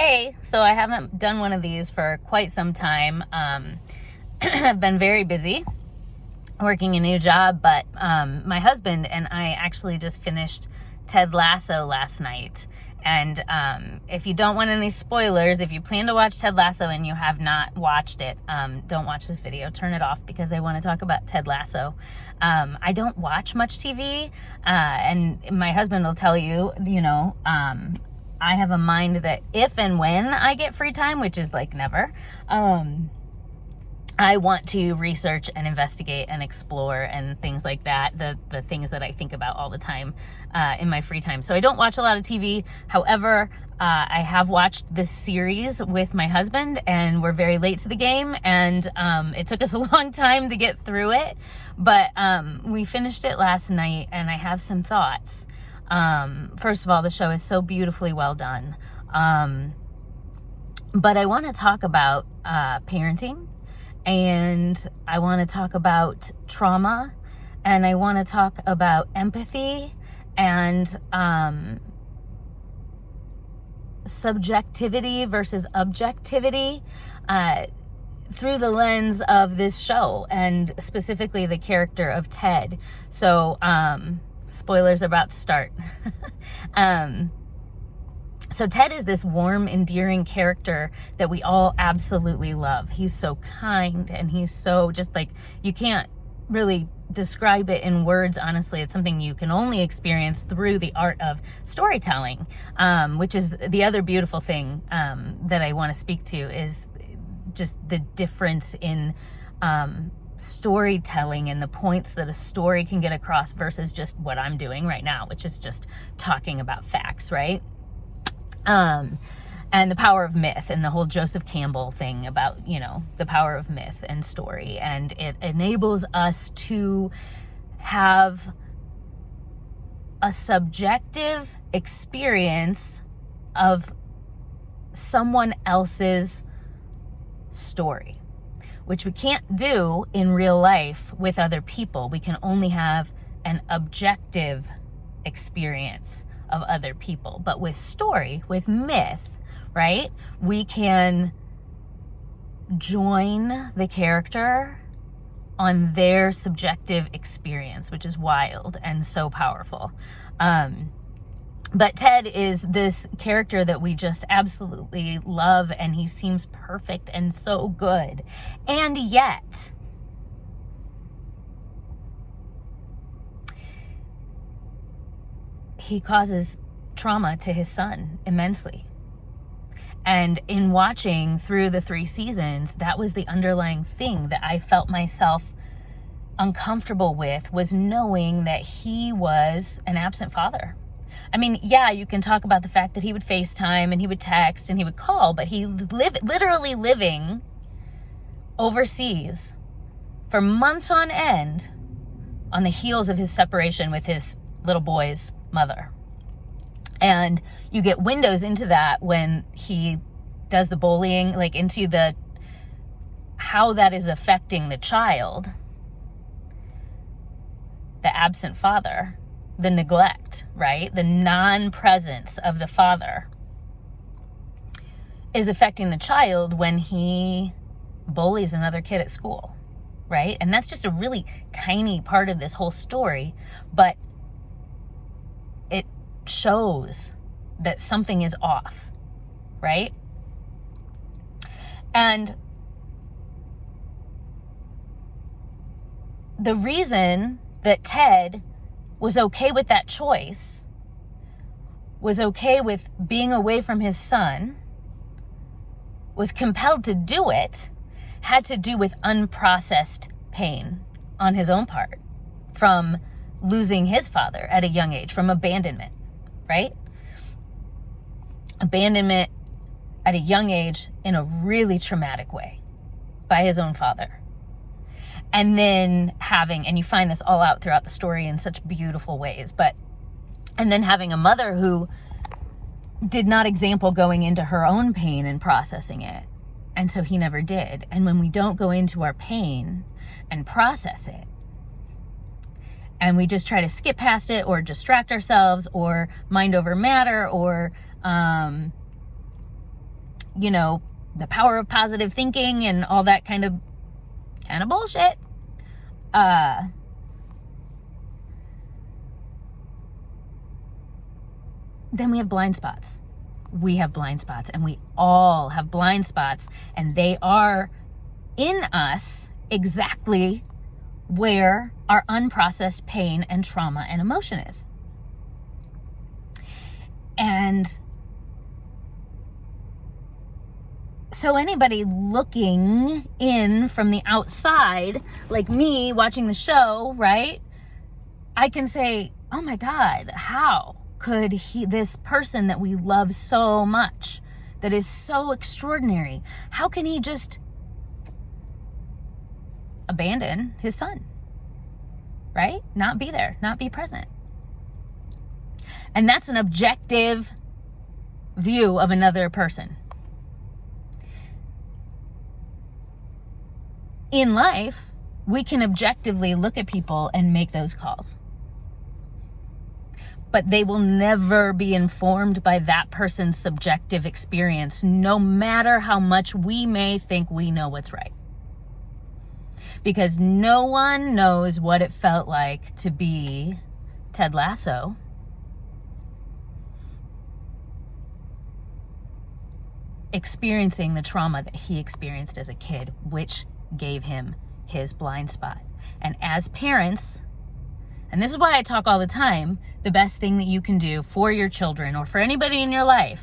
Hey, so I haven't done one of these for quite some time. I've been very busy working a new job, but my husband and I actually just finished Ted Lasso last night. And if you don't want any spoilers, if you plan to watch Ted Lasso and you have not watched it, don't watch this video. Turn it off because I want to talk about Ted Lasso. I don't watch much TV, and my husband will tell you, I have a mind that if and when I get free time, which is like never, I want to research and investigate and explore and things like that, the things that I think about all the time in my free time. So I don't watch a lot of TV. However, I have watched this series with my husband, and we're very late to the game, and it took us a long time to get through it, but we finished it last night, and I have some thoughts. First of all, the show is so beautifully well done. But I want to talk about parenting, and I want to talk about trauma, and I want to talk about empathy and subjectivity versus objectivity through the lens of this show, and specifically the character of Ted. So, spoilers about to start. So Ted is this warm, endearing character that we all absolutely love. He's so kind, and he's so just like, you can't really describe it in words, honestly. It's something you can only experience through the art of storytelling, which is the other beautiful thing that I want to speak to, is just the difference in storytelling and the points that a story can get across versus just what I'm doing right now, which is just talking about facts, right? And the power of myth, and the whole Joseph Campbell thing about, the power of myth and story. And it enables us to have a subjective experience of someone else's story, which we can't do in real life with other people. We can only have an objective experience of other people. But with story, with myth, right, we can join the character on their subjective experience, which is wild and so powerful. But Ted is this character that we just absolutely love, and he seems perfect and so good. And yet, he causes trauma to his son immensely. And in watching through the 3 seasons, that was the underlying thing that I felt myself uncomfortable with, was knowing that he was an absent father. I mean, yeah, you can talk about the fact that he would FaceTime and he would text and he would call, but he literally living overseas for months on end on the heels of his separation with his little boy's mother. And you get windows into that when he does the bullying, like into how that is affecting the child, the absent father, the neglect, right? The non-presence of the father is affecting the child when he bullies another kid at school, right? And that's just a really tiny part of this whole story, but it shows that something is off, right? And the reason that Ted was okay with that choice, was okay with being away from his son, was compelled to do it, had to do with unprocessed pain on his own part from losing his father at a young age, from abandonment, right? Abandonment at a young age in a really traumatic way by his own father. And then and you find this all out throughout the story in such beautiful ways, and then having a mother who did not example going into her own pain and processing it. And so he never did. And when we don't go into our pain and process it, and we just try to skip past it or distract ourselves or mind over matter or the power of positive thinking and all that kind of bullshit. Then we have blind spots. We have blind spots, and we all have blind spots, and they are in us exactly where our unprocessed pain and trauma and emotion is. And so anybody looking in from the outside, like me watching the show, right? I can say, oh my God, how could this person that we love so much, that is so extraordinary, how can he just abandon his son, right? Not be there, not be present. And that's an objective view of another person. In life, we can objectively look at people and make those calls. But they will never be informed by that person's subjective experience, no matter how much we may think we know what's right. Because no one knows what it felt like to be Ted Lasso. Experiencing the trauma that he experienced as a kid, which gave him his blind spot. And as parents, and this is why I talk all the time, the best thing that you can do for your children or for anybody in your life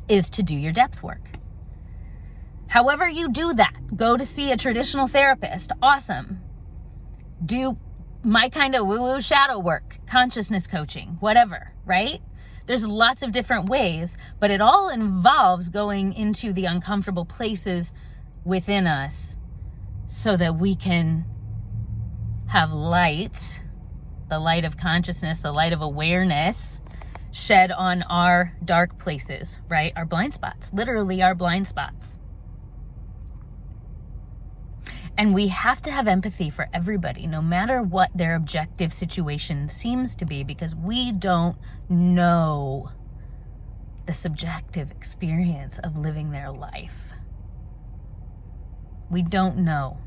is to do your depth work. However you do that, go to see a traditional therapist, awesome. Do my kind of woo-woo shadow work, consciousness coaching, whatever, right? There's lots of different ways, but it all involves going into the uncomfortable places within us so that we can have light, the light of consciousness, the light of awareness shed on our dark places, right? Our blind spots, literally our blind spots. And we have to have empathy for everybody, no matter what their objective situation seems to be, because we don't know the subjective experience of living their life. We don't know.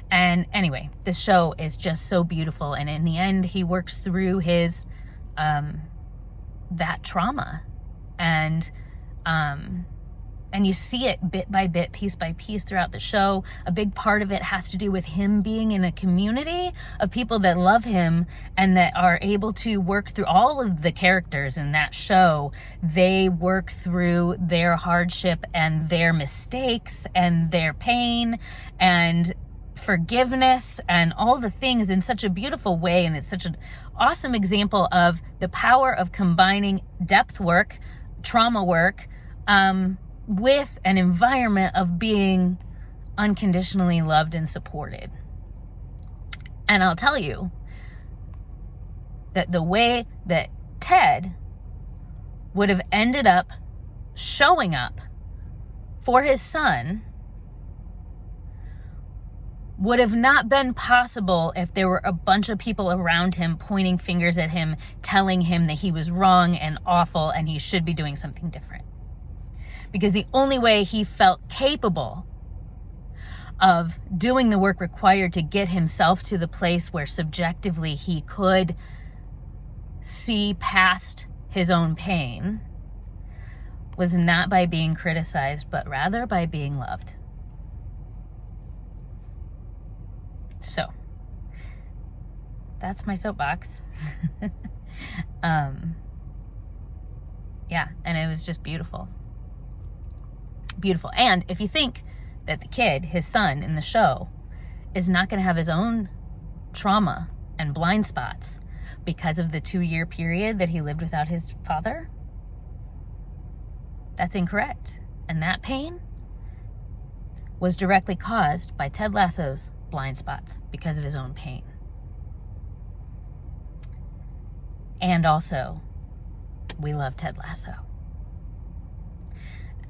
And anyway, this show is just so beautiful. And in the end, he works through his, that trauma. And you see it bit by bit, piece by piece throughout the show. A big part of it has to do with him being in a community of people that love him and that are able to work through all of the characters in that show. They work through their hardship and their mistakes and their pain and forgiveness and all the things in such a beautiful way. And it's such an awesome example of the power of combining depth work, trauma work, with an environment of being unconditionally loved and supported. And I'll tell you that the way that Ted would have ended up showing up for his son would have not been possible if there were a bunch of people around him pointing fingers at him, telling him that he was wrong and awful and he should be doing something different. Because the only way he felt capable of doing the work required to get himself to the place where subjectively he could see past his own pain was not by being criticized, but rather by being loved. So, that's my soapbox. Yeah, and it was just beautiful. Beautiful. And if you think that the kid, his son in the show, is not going to have his own trauma and blind spots because of the 2-year period that he lived without his father, that's incorrect. And that pain was directly caused by Ted Lasso's blind spots because of his own pain. And also, we love Ted Lasso.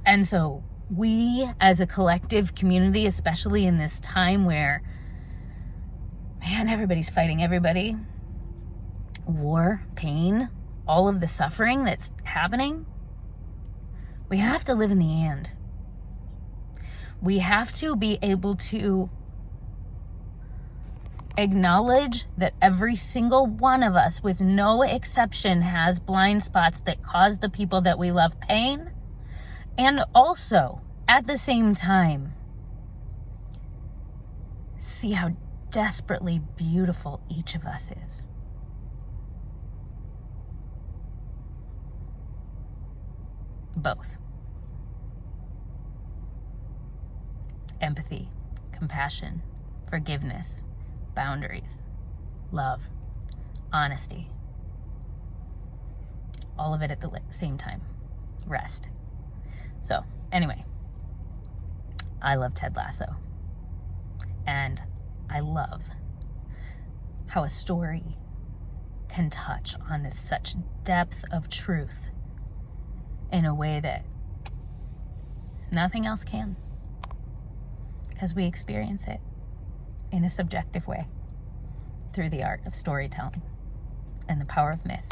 And so we as a collective community, especially in this time where, man, everybody's fighting everybody, war, pain, all of the suffering that's happening, We have to live in the and. We have to be able to acknowledge that every single one of us, with no exception, has blind spots that cause the people that we love pain. And also, at the same time, see how desperately beautiful each of us is. Both. Empathy, compassion, forgiveness, boundaries, love, honesty. All of it at the same time. Rest. So, anyway, I love Ted Lasso. And I love how a story can touch on this such depth of truth in a way that nothing else can. Because we experience it in a subjective way through the art of storytelling and the power of myth.